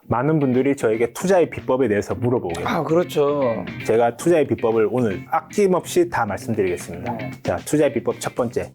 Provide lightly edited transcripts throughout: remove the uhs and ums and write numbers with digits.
많은 분들이 저에게 투자의 비법에 대해서 물어보고 계세요. 아, 그렇죠. 제가 투자의 비법을 오늘 아낌없이 다 말씀드리겠습니다. 네. 자, 투자의 비법 첫 번째.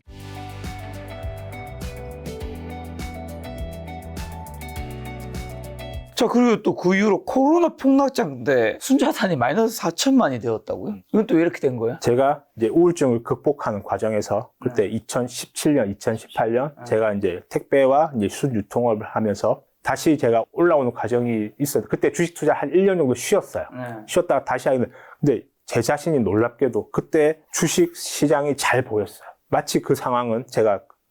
자, 그리고 또 그 이후로 코로나 폭락장 때 순자산이 마이너스 4천만이 되었다고요? 이건 또 왜 이렇게 된 거예요? 제가 이제 우울증을 극복하는 과정에서 그때 2017년, 2018년 제가 이제 택배와 이제 순유통업을 하면서 다시 제가 올라오는 과정이 있어요. 그때 주식 투자 한 1년 정도 쉬었어요. 쉬었다가 다시 하는데 근데 제 자신이 놀랍게도 그때 주식 시장이 잘 보였어요. 마치 그 상황은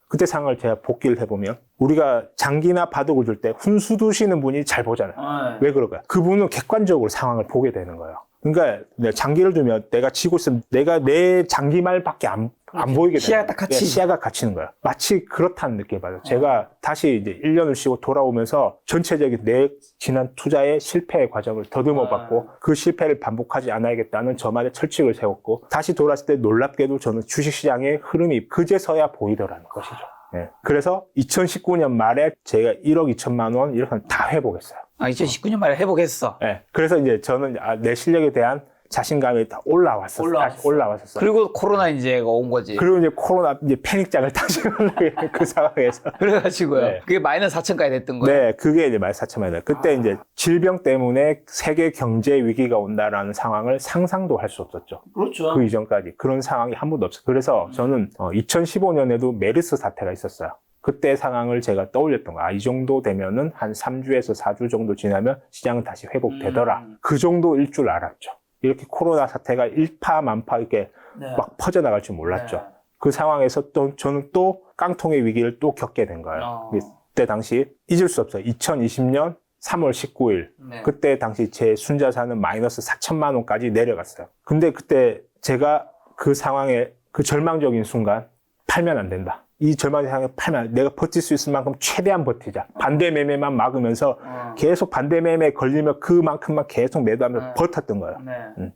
그때 상황을 제가 복기를 해보면 우리가 장기나 바둑을 둘 때 훈수 두시는 분이 잘 보잖아요. 왜 그럴까요? 그분은 객관적으로 상황을 보게 되는 거예요. 그러니까 내가 장기를 두면 내가 지고 있으면 내가 내 장기말밖에 안 보이게 돼요. 시야가 딱 갇히지. 시야가 갇히는 거예요. 마치 그렇다는 느낌을 받아요. 제가 다시 이제 1년을 쉬고 돌아오면서 전체적인 내 지난 투자의 실패의 과정을 더듬어 봤고 그 실패를 반복하지 않아야겠다는 저만의 철칙을 세웠고 다시 돌아왔을 때 놀랍게도 저는 주식시장의 흐름이 그제서야 보이더라는 것이죠. 네. 그래서 2019년 말에 제가 1억 2천만 원 이렇게 다 회복했어요. 아, 2019년 말에 회복했어. 네. 그래서 이제 저는 내 실력에 대한 자신감이 다 올라왔었어요. 다시 올라왔었어요. 그리고 코로나 이제 온 거지. 그리고 이제 코로나 이제 패닉장을 다시 올라게 그 상황에서. 그래가지고요. 네. 그게 마이너스 4천까지 됐던 거예요. 네, 그게 이제 마이너스 4천만 원. 그때 이제 질병 때문에 세계 경제 위기가 온다라는 상황을 상상도 할 수 없었죠. 그렇죠. 그 이전까지 그런 상황이 한 번도 없어요. 그래서 저는 2015년에도 메르스 사태가 있었어요. 그때 상황을 제가 떠올렸던 거야. 이 정도 되면은 한 3주에서 4주 정도 지나면 시장은 다시 회복되더라. 그 정도일 줄 알았죠. 이렇게 코로나 사태가 일파만파 이렇게 막 퍼져나갈 줄 몰랐죠. 그 상황에서 또 저는 또 깡통의 위기를 또 겪게 된 거예요. 그때 당시 잊을 수 없어요. 2020년 3월 19일. 그때 당시 제 순자산은 마이너스 4천만 원까지 내려갔어요. 근데 그때 제가 그 상황에 그 절망적인 순간 팔면 안 된다. 이 절망의 상황에 팔면 내가 버틸 수 있을 만큼 최대한 버티자. 반대 매매만 막으면서 계속 반대 매매에 걸리면 그만큼만 계속 매도하면서 버텼던 거예요.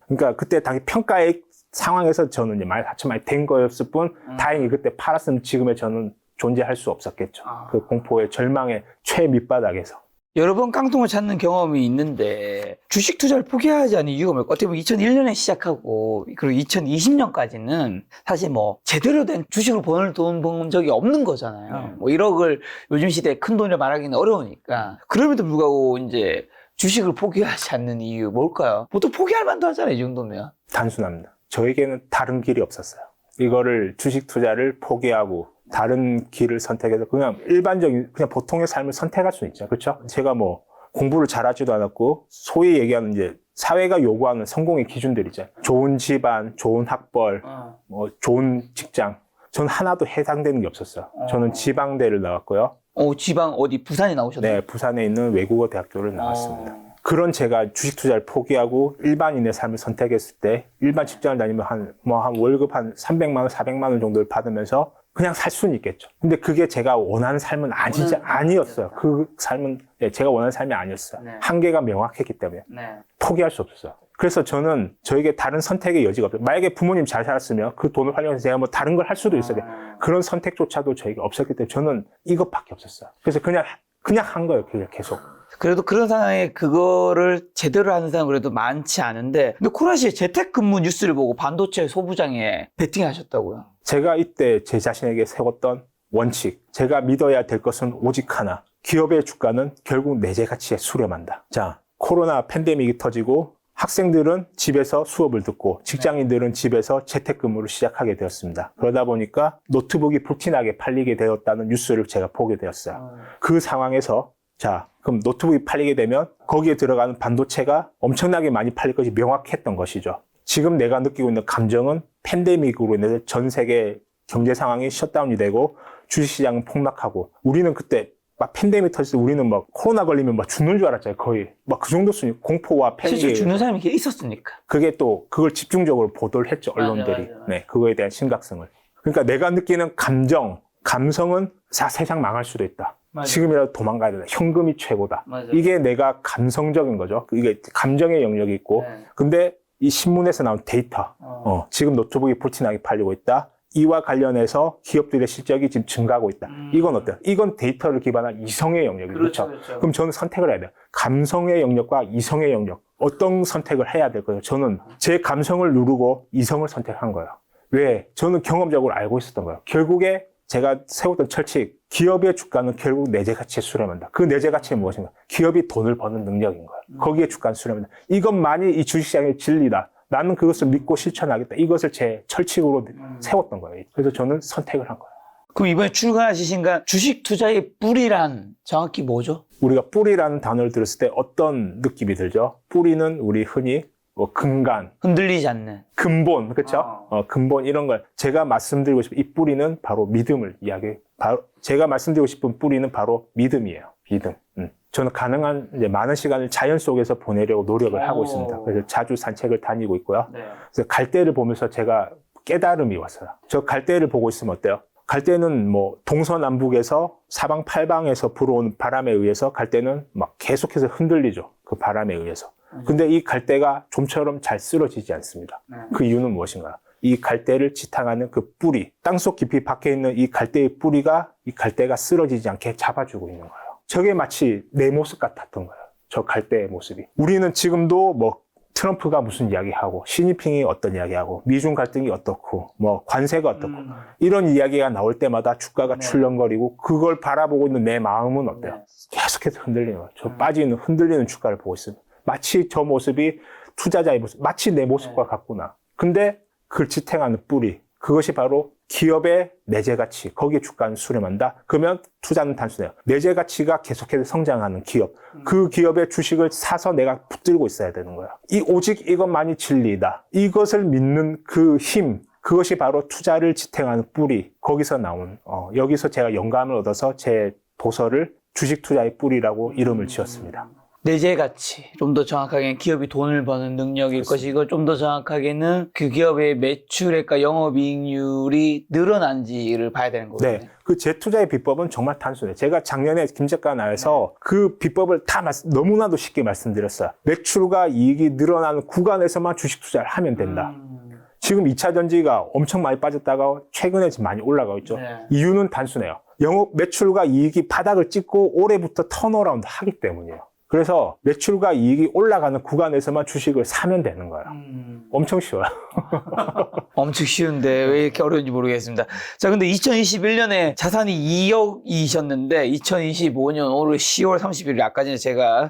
그러니까 그때 당시 평가의 상황에서 저는 이제 14,000만이 된 거였을 뿐 다행히 그때 팔았으면 지금의 저는 존재할 수 없었겠죠. 그 공포의 절망의 최밑바닥에서. 여러 번 깡통을 찾는 경험이 있는데 주식 투자를 포기하지 않은 이유가 뭘까? 어떻게 보면 2001년에 시작하고 그리고 2020년까지는 사실 뭐 제대로 된 주식으로 돈 번 적이 없는 거잖아요. 뭐 1억을 요즘 시대에 큰 돈을 말하기는 어려우니까. 그럼에도 불구하고 이제 주식을 포기하지 않는 이유 뭘까요? 보통 포기할 만도 하잖아요, 이 정도면. 단순합니다. 저에게는 다른 길이 없었어요. 이거를 주식 투자를 포기하고 다른 길을 선택해서 그냥 일반적인 그냥 보통의 삶을 선택할 수 있죠. 그렇죠? 제가 뭐 공부를 잘하지도 않았고 소위 얘기하는 이제 사회가 요구하는 성공의 기준들이죠. 좋은 집안, 좋은 학벌, 뭐 좋은 직장. 전 하나도 해당되는 게 없었어요. 저는 지방대를 나왔고요. 지방 어디 부산에 나오셨나요? 네, 부산에 있는 외국어 대학교를 나왔습니다. 그런 제가 주식 투자를 포기하고 일반인의 삶을 선택했을 때 일반 직장을 다니면 한 월급 한 300만 원, 400만 원 정도를 받으면서 그냥 살 수는 있겠죠. 근데 그게 제가 원하는 삶은 아니었어요. 그 삶은 제가 원하는 삶이 아니었어요. 한계가 명확했기 때문에 포기할 수 없었어요. 그래서 저는 저에게 다른 선택의 여지가 없어요. 만약에 부모님 잘 살았으면 그 돈을 활용해서 제가 뭐 다른 걸 할 수도 있어요. 그런 선택조차도 저에게 없었기 때문에 저는 이것밖에 없었어요. 그래서 그냥 한 거예요. 그냥 계속. 그래도 그런 상황에 그거를 제대로 하는 사람은 그래도 많지 않은데 근데 코로나 시에 재택근무 뉴스를 보고 반도체 소부장에 베팅하셨다고요? 제가 이때 제 자신에게 세웠던 원칙, 제가 믿어야 될 것은 오직 하나. 기업의 주가는 결국 내재 가치에 수렴한다. 자, 코로나 팬데믹이 터지고 학생들은 집에서 수업을 듣고 직장인들은 집에서 재택근무를 시작하게 되었습니다. 그러다 보니까 노트북이 불티나게 팔리게 되었다는 뉴스를 제가 보게 되었어요. 그 상황에서 자, 그럼 노트북이 팔리게 되면 거기에 들어가는 반도체가 엄청나게 많이 팔릴 것이 명확했던 것이죠. 지금 내가 느끼고 있는 감정은 팬데믹으로 인해서 전 세계 경제 상황이 셧다운이 되고 주식시장은 폭락하고 우리는 그때 막 팬데믹 터질 때 우리는 막 코로나 걸리면 막 죽는 줄 알았잖아요. 거의 막 그 정도 수준 공포와 패닉이 실제로 죽는 사람이 있었으니까. 그게 또 그걸 집중적으로 보도를 했죠. 언론들이. 맞아. 네, 그거에 대한 심각성을. 그러니까 내가 느끼는 감성은 세상 망할 수도 있다. 맞아. 지금이라도 도망가야 된다. 현금이 최고다. 맞아. 이게 내가 감성적인 거죠. 이게 감정의 영역이 있고. 근데 이 신문에서 나온 데이터. 지금 노트북이 불티나게 팔리고 있다. 이와 관련해서 기업들의 실적이 지금 증가하고 있다. 이건 어때요? 이건 데이터를 기반한 이성의 영역이죠. 그렇죠. 그럼 저는 선택을 해야 돼요. 감성의 영역과 이성의 영역. 어떤 선택을 해야 될까요? 저는 제 감성을 누르고 이성을 선택한 거예요. 왜? 저는 경험적으로 알고 있었던 거예요. 결국에 제가 세웠던 철칙, 기업의 주가는 결국 내재 가치에 수렴한다. 그 내재 가치는 무엇인가? 기업이 돈을 버는 능력인 거예요. 거기에 주가는 수렴한다. 이것만이 이 주식시장의 진리다. 나는 그것을 믿고 실천하겠다. 이것을 제 철칙으로 세웠던 거예요. 그래서 저는 선택을 한 거예요. 그럼 이번에 출간하신 신간 주식 투자의 뿌리란 정확히 뭐죠? 우리가 뿌리라는 단어를 들었을 때 어떤 느낌이 들죠? 뿌리는 우리 흔히 뭐 근간, 흔들리지 않는. 근본, 그렇죠? 근본 이런 걸 제가 말씀드리고 싶은 이 뿌리는 바로 믿음을 제가 말씀드리고 싶은 뿌리는 바로 믿음이에요. 믿음. 저는 가능한 이제 많은 시간을 자연 속에서 보내려고 노력을 하고 있습니다. 그래서 자주 산책을 다니고 있고요. 네. 그래서 갈대를 보면서 제가 깨달음이 왔어요. 저 갈대를 보고 있으면 어때요? 갈대는 뭐 동서남북에서 사방팔방에서 불어오는 바람에 의해서 갈대는 막 계속해서 흔들리죠. 그 바람에 의해서. 근데 이 갈대가 좀처럼 잘 쓰러지지 않습니다. 그 이유는 무엇인가? 이 갈대를 지탱하는 그 뿌리, 땅속 깊이 박혀 있는 이 갈대의 뿌리가 이 갈대가 쓰러지지 않게 잡아주고 있는 거예요. 저게 마치 내 모습 같았던 거예요. 저 갈대의 모습이. 우리는 지금도 뭐 트럼프가 무슨 이야기하고 시진핑이 어떤 이야기하고 미중 갈등이 어떻고 뭐 관세가 어떻고 이런 이야기가 나올 때마다 주가가 출렁거리고 그걸 바라보고 있는 내 마음은 어때요? 계속해서 흔들리는 거예요. 저 빠지는 흔들리는 주가를 보고 있어요. 마치 저 모습이 투자자의 모습, 마치 내 모습과 같구나. 근데 그걸 지탱하는 뿌리, 그것이 바로 기업의 내재 가치, 거기에 주가는 수렴한다. 그러면 투자는 단순해요. 내재 가치가 계속해서 성장하는 기업, 그 기업의 주식을 사서 내가 붙들고 있어야 되는 거야. 오직 이것만이 진리다. 이것을 믿는 그 힘, 그것이 바로 투자를 지탱하는 뿌리, 거기서 나온, 여기서 제가 영감을 얻어서 제 도서를 주식 투자의 뿌리라고 이름을 지었습니다. 내재 가치. 좀 더 정확하게는 기업이 돈을 버는 능력일 것이고, 좀 더 정확하게는 그 기업의 매출액과 영업이익률이 늘어난지를 봐야 되는 거거든요. 네. 그 재투자의 비법은 정말 단순해요. 제가 작년에 김 작가 나와서 그 비법을 다 너무나도 쉽게 말씀드렸어요. 매출과 이익이 늘어나는 구간에서만 주식 투자를 하면 된다. 지금 2차 전지가 엄청 많이 빠졌다가 최근에 지금 많이 올라가고 있죠. 네. 이유는 단순해요. 영업 매출과 이익이 바닥을 찍고 올해부터 턴어라운드 하기 때문이에요. 그래서 매출과 이익이 올라가는 구간에서만 주식을 사면 되는 거예요. 엄청 쉬워요. 엄청 쉬운데 왜 이렇게 어려운지 모르겠습니다. 자, 근데 2021년에 자산이 2억이셨는데 2025년 올해 10월 30일 아까 전에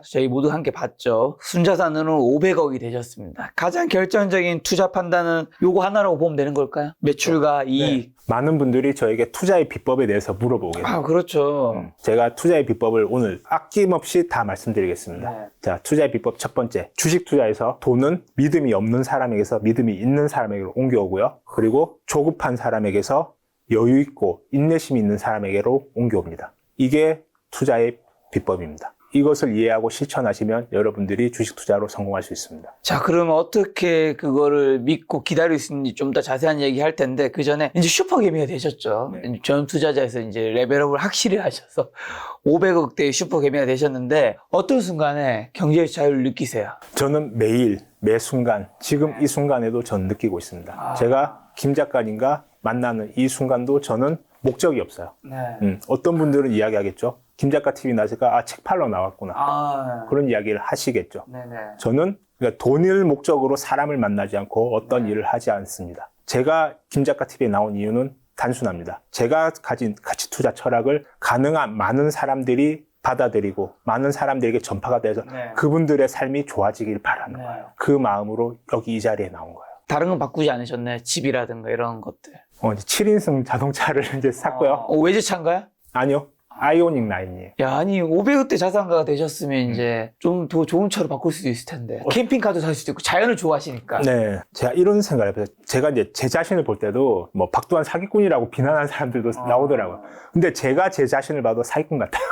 저희 모두 함께 봤죠. 순자산으로 500억이 되셨습니다. 가장 결정적인 투자 판단은 요거 하나라고 보면 되는 걸까요? 매출과 이익. 네. 많은 분들이 저에게 투자의 비법에 대해서 물어보고 계세요. 아, 그렇죠. 제가 투자의 비법을 오늘 아낌없이 다 말씀드리겠습니다. 네. 자, 투자의 비법 첫 번째. 주식 투자에서 돈은 믿음이 없는 사람에게서 믿음이 있는 사람에게로 옮겨오고요. 그리고 조급한 사람에게서 여유 있고 인내심이 있는 사람에게로 옮겨옵니다. 이게 투자의 비법입니다. 이것을 이해하고 실천하시면 여러분들이 주식 투자로 성공할 수 있습니다. 자, 그러면 어떻게 그거를 믿고 기다릴 수 있는지 좀 더 자세한 얘기 할 텐데, 그 전에 이제 슈퍼개미가 되셨죠. 네. 전 투자자에서 이제 레벨업을 확실히 하셔서 500억대의 슈퍼개미가 되셨는데, 어떤 순간에 경제의 자유를 느끼세요? 저는 매일, 매 순간, 지금 이 순간에도 전 느끼고 있습니다. 제가 김 작가님과 만나는 이 순간도 저는 목적이 없어요. 네. 어떤 분들은 이야기하겠죠. 김 작가 TV 나서가 책 팔러 나왔구나. 그런 이야기를 하시겠죠. 네네. 저는 그러니까 돈을 목적으로 사람을 만나지 않고 어떤 일을 하지 않습니다. 제가 김 작가 TV에 나온 이유는 단순합니다. 제가 가진 가치 투자 철학을 가능한 많은 사람들이 받아들이고 많은 사람들에게 전파가 돼서 그분들의 삶이 좋아지길 바라는 거예요. 그 마음으로 여기 이 자리에 나온 거예요. 다른 건 바꾸지 않으셨나요? 집이라든가 이런 것들. 이제 7인승 자동차를 이제 샀고요. 외제차인가요? 아니요. 아이오닉 9이에요. 야, 아니 500억대 자산가가 되셨으면 이제 좀 더 좋은 차로 바꿀 수도 있을 텐데. 캠핑카도 살 수도 있고 자연을 좋아하시니까. 네. 제가 이런 생각을 해봤어요. 제가 이제 제 자신을 볼 때도 뭐 박두환 사기꾼이라고 비난하는 사람들도 나오더라고요. 근데 제가 제 자신을 봐도 사기꾼 같아요.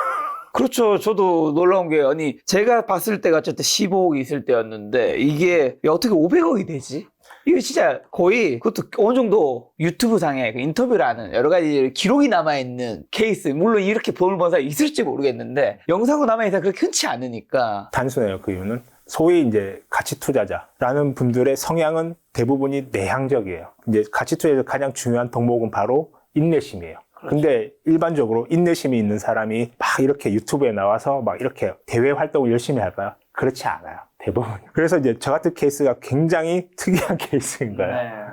그렇죠. 저도 놀라운 게, 아니, 제가 봤을 때가 어쨌든 15억이 있을 때였는데, 이게 어떻게 500억이 되지? 이게 진짜 거의 그것도 어느 정도 유튜브 상에 그 인터뷰라는 여러 가지 기록이 남아있는 케이스, 물론 이렇게 돈을 번 사람이 있을지 모르겠는데, 영상으로 남아있는 그렇게 흔치 않으니까. 단순해요. 그 이유는 소위 이제 가치 투자자라는 분들의 성향은 대부분이 내향적이에요. 이제 가치 투자에서 가장 중요한 덕목은 바로 인내심이에요. 근데 일반적으로 인내심이 있는 사람이 막 이렇게 유튜브에 나와서 막 이렇게 대외 활동을 열심히 할까요? 그렇지 않아요. 대부분. 그래서 이제 저 같은 케이스가 굉장히 특이한 케이스인 거예요.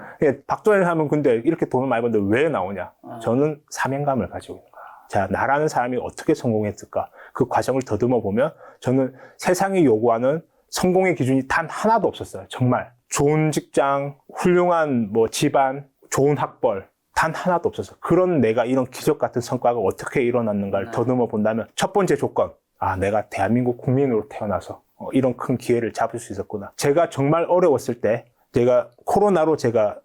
박도현 하면 근데 이렇게 돈을 많이 버는데 왜 나오냐? 저는 사명감을 가지고 있는 거예요. 자, 나라는 사람이 어떻게 성공했을까? 그 과정을 더듬어 보면 저는 세상이 요구하는 성공의 기준이 단 하나도 없었어요. 정말. 좋은 직장, 훌륭한 뭐 집안, 좋은 학벌. 단 하나도 없었어요. 그런 내가 이런 기적 같은 성과가 어떻게 일어났는가를 더듬어 본다면 첫 번째 조건. 아, 내가 대한민국 국민으로 태어나서 이런 큰 기회를 잡을 수 있었구나. 제가 정말 어려웠을 때 제가 코로나로 제가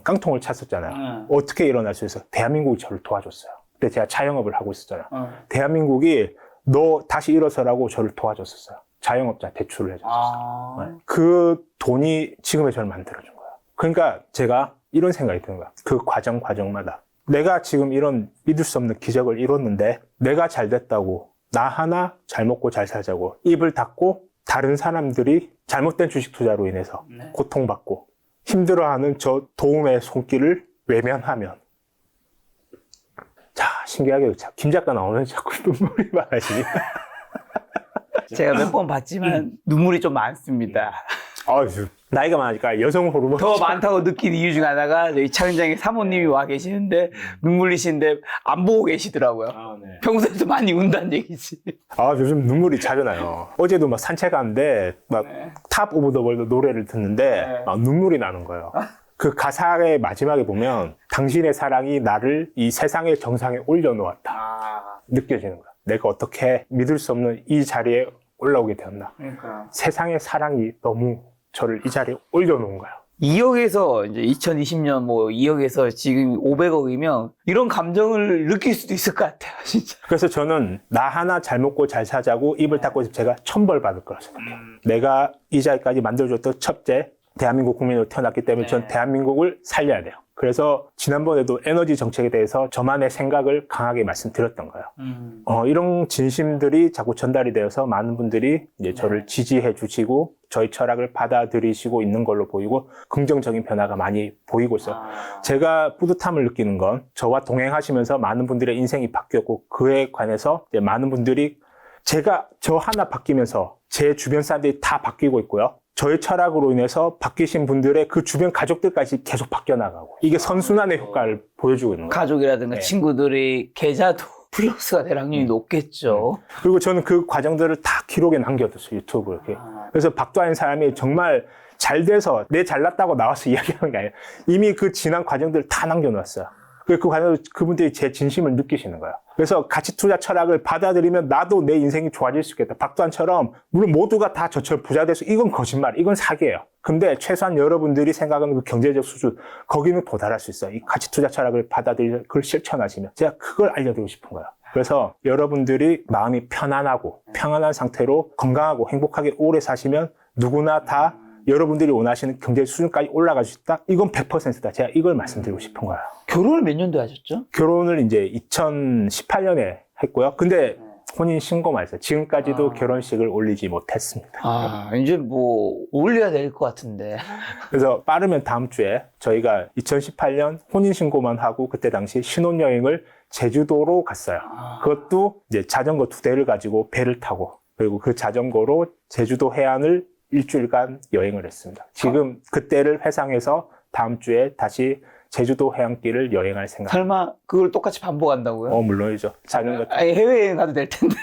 깡통을 찼었잖아요. 어떻게 일어날 수 있어요? 대한민국이 저를 도와줬어요. 그때 제가 자영업을 하고 있었잖아요. 대한민국이 너 다시 일어서라고 저를 도와줬었어요. 자영업자 대출을 해줬었어요. 그 돈이 지금의 저를 만들어준 거예요. 그러니까 제가 이런 생각이 드는 거야. 그 과정마다. 내가 지금 이런 믿을 수 없는 기적을 이뤘는데 내가 잘 됐다고 나 하나 잘 먹고 잘 살자고 입을 닫고 다른 사람들이 잘못된 주식 투자로 인해서 고통받고 힘들어하는 저 도움의 손길을 외면하면 자, 신기하게 김 작가 나오면 자꾸 눈물이 많아지니 제가 몇 번 봤지만 눈물이 좀 많습니다. 나이가 많으니까 여성 호르몬 더 많다고 느낀 이유 중 하나가 저희 촬영장에 사모님이 와 계시는데 눈물 흘리시는데 안 보고 계시더라고요. 네. 평소에도 많이 운다는 얘기지. 요즘 눈물이 자주 나요. 어제도 막 산책하는데 막 탑 오브 더 월드 노래를 듣는데 막 눈물이 나는 거예요. 그 가사의 마지막에 보면 당신의 사랑이 나를 이 세상의 정상에 올려놓았다. 느껴지는 거야. 내가 어떻게 믿을 수 없는 이 자리에 올라오게 되었나. 그러니까. 세상의 사랑이 너무 저를 이 자리에 올려놓은 거야. 2억에서 이제 2020년 뭐 2억에서 지금 500억이면 이런 감정을 느낄 수도 있을 것 같아요, 진짜. 그래서 저는 나 하나 잘 먹고 잘 사자고 입을 닫고 있으면 제가 천벌 받을 거라 생각해요. 내가 이 자리까지 만들어줬던 첫째, 대한민국 국민으로 태어났기 때문에 전 대한민국을 살려야 돼요. 그래서 지난번에도 에너지 정책에 대해서 저만의 생각을 강하게 말씀드렸던 거예요. 이런 진심들이 자꾸 전달이 되어서 많은 분들이 이제 저를 지지해 주시고 저희 철학을 받아들이시고 있는 걸로 보이고 긍정적인 변화가 많이 보이고 있어요. 제가 뿌듯함을 느끼는 건 저와 동행하시면서 많은 분들의 인생이 바뀌었고 그에 관해서 이제 많은 분들이 제가 저 하나 바뀌면서 제 주변 사람들이 다 바뀌고 있고요. 저의 철학으로 인해서 바뀌신 분들의 그 주변 가족들까지 계속 바뀌어 나가고 이게 선순환의 효과를 보여주고 있는 거예요. 가족이라든가 친구들이 계좌도 플러스가 될 확률이 높겠죠. 그리고 저는 그 과정들을 다 기록에 남겨뒀어요. 유튜브에. 그래서 박도환 사람이 정말 잘 돼서 내 잘났다고 나와서 이야기하는 게 아니에요. 이미 그 지난 과정들을 다 남겨놨어요. 그 과정을 그분들이 제 진심을 느끼시는 거예요. 그래서 가치 투자 철학을 받아들이면 나도 내 인생이 좋아질 수 있겠다. 박도환처럼 물론 모두가 다 저처럼 부자 돼서 이건 거짓말, 이건 사기예요. 근데 최소한 여러분들이 생각하는 그 경제적 수준 거기는 도달할 수 있어요. 이 가치 투자 철학을 받아들이면 그걸 실천하시면 제가 그걸 알려드리고 싶은 거예요. 그래서 여러분들이 마음이 편안하고 평안한 상태로 건강하고 행복하게 오래 사시면 누구나 다 여러분들이 원하시는 경제 수준까지 올라갈 수 있다? 이건 100%다. 제가 이걸 말씀드리고 싶은 거예요. 결혼을 몇 년도에 하셨죠? 결혼을 이제 2018년에 했고요. 근데 혼인 신고만 했어요. 지금까지도 결혼식을 올리지 못했습니다. 이제 뭐 올려야 될 것 같은데. 그래서 빠르면 다음 주에 저희가 2018년 혼인 신고만 하고 그때 당시 신혼여행을 제주도로 갔어요. 그것도 이제 자전거 2대를 가지고 배를 타고 그리고 그 자전거로 제주도 해안을 일주일간 여행을 했습니다. 지금 그때를 회상해서 다음 주에 다시 제주도 해안길을 여행할 생각. 설마 그걸 똑같이 반복한다고요? 물론이죠. 자전거. 아니, 해외여행 가도 될 텐데.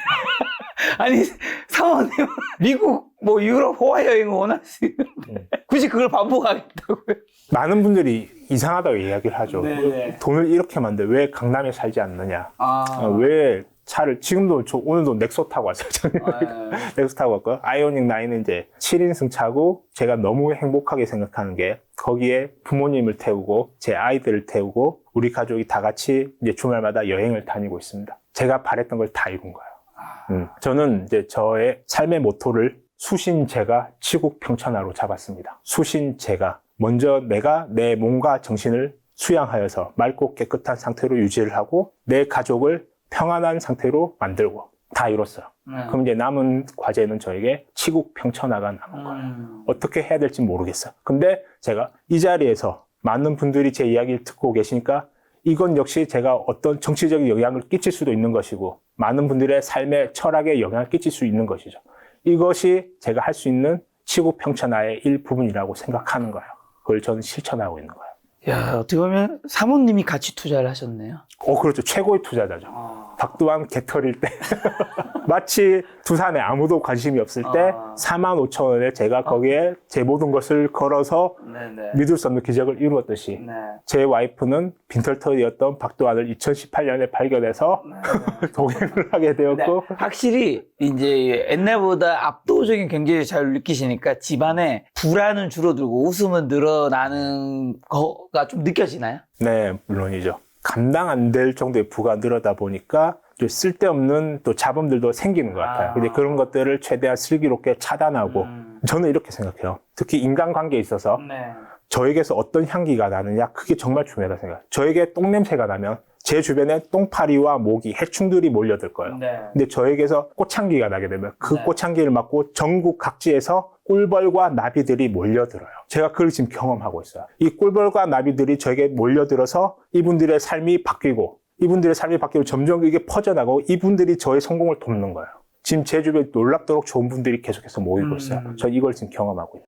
아니, 사모님, 미국, 뭐, 유럽, 호화 여행을 원하시는데. 굳이 그걸 반복하겠다고요? 많은 분들이 이상하다고 이야기를 하죠. 네네. 돈을 이렇게 만데 왜 강남에 살지 않느냐. 왜 차를, 지금도 오늘도 넥소 타고 왔어요. 넥소 타고 왔고요. 아이오닉 9은 이제 7인승 차고 제가 너무 행복하게 생각하는 게 거기에 부모님을 태우고 제 아이들을 태우고 우리 가족이 다 같이 이제 주말마다 여행을 다니고 있습니다. 제가 바랬던 걸 다 이룬 거예요. 저는 이제 저의 삶의 모토를 수신제가 치국평천하로 잡았습니다. 수신제가 먼저 내가 내 몸과 정신을 수양하여서 맑고 깨끗한 상태로 유지를 하고 내 가족을 평안한 상태로 만들고 다 이뤘어요. 그럼 이제 남은 과제는 저에게 치국 평천화가 남은 거예요. 어떻게 해야 될지 모르겠어요. 근데 제가 이 자리에서 많은 분들이 제 이야기를 듣고 계시니까 이건 역시 제가 어떤 정치적인 영향을 끼칠 수도 있는 것이고 많은 분들의 삶의 철학에 영향을 끼칠 수 있는 것이죠. 이것이 제가 할 수 있는 치국 평천화의 일부분이라고 생각하는 거예요. 그걸 저는 실천하고 있는 거예요. 야, 어떻게 보면 사모님이 같이 투자를 하셨네요. 그렇죠. 최고의 투자자죠. 박두환 개털일 때 마치 두산에 아무도 관심이 없을 때 45,000원에 제가 거기에 제 모든 것을 걸어서 네네. 믿을 수 없는 기적을 이루었듯이 네. 제 와이프는 빈털터리였던 박두환을 2018년에 발견해서 동행을 하게 되었고 확실히 이제 옛날보다 압도적인 경제를 잘 느끼시니까 집안에 불안은 줄어들고 웃음은 늘어나는 거가 좀 느껴지나요? 네, 물론이죠. 감당 안 될 정도의 부가 늘어다 보니까 좀 쓸데없는 또 자본들도 생기는 것 같아요. 근데 그런 것들을 최대한 슬기롭게 차단하고 저는 이렇게 생각해요. 특히 인간관계에 있어서 네. 저에게서 어떤 향기가 나느냐 그게 정말 중요하다고 생각해요. 저에게 똥냄새가 나면 제 주변에 똥파리와 모기, 해충들이 몰려들 거예요. 네. 근데 저에게서 꽃향기가 나게 되면 그 네. 꽃향기를 맡고 전국 각지에서 꿀벌과 나비들이 몰려들어요. 제가 그걸 지금 경험하고 있어요. 이 꿀벌과 나비들이 저에게 몰려들어서 이분들의 삶이 바뀌고 이분들의 삶이 바뀌고 점점 이게 퍼져나가고 이분들이 저의 성공을 돕는 거예요. 지금 제 주변에 놀랍도록 좋은 분들이 계속해서 모이고 있어요. 저 이걸 지금 경험하고 있는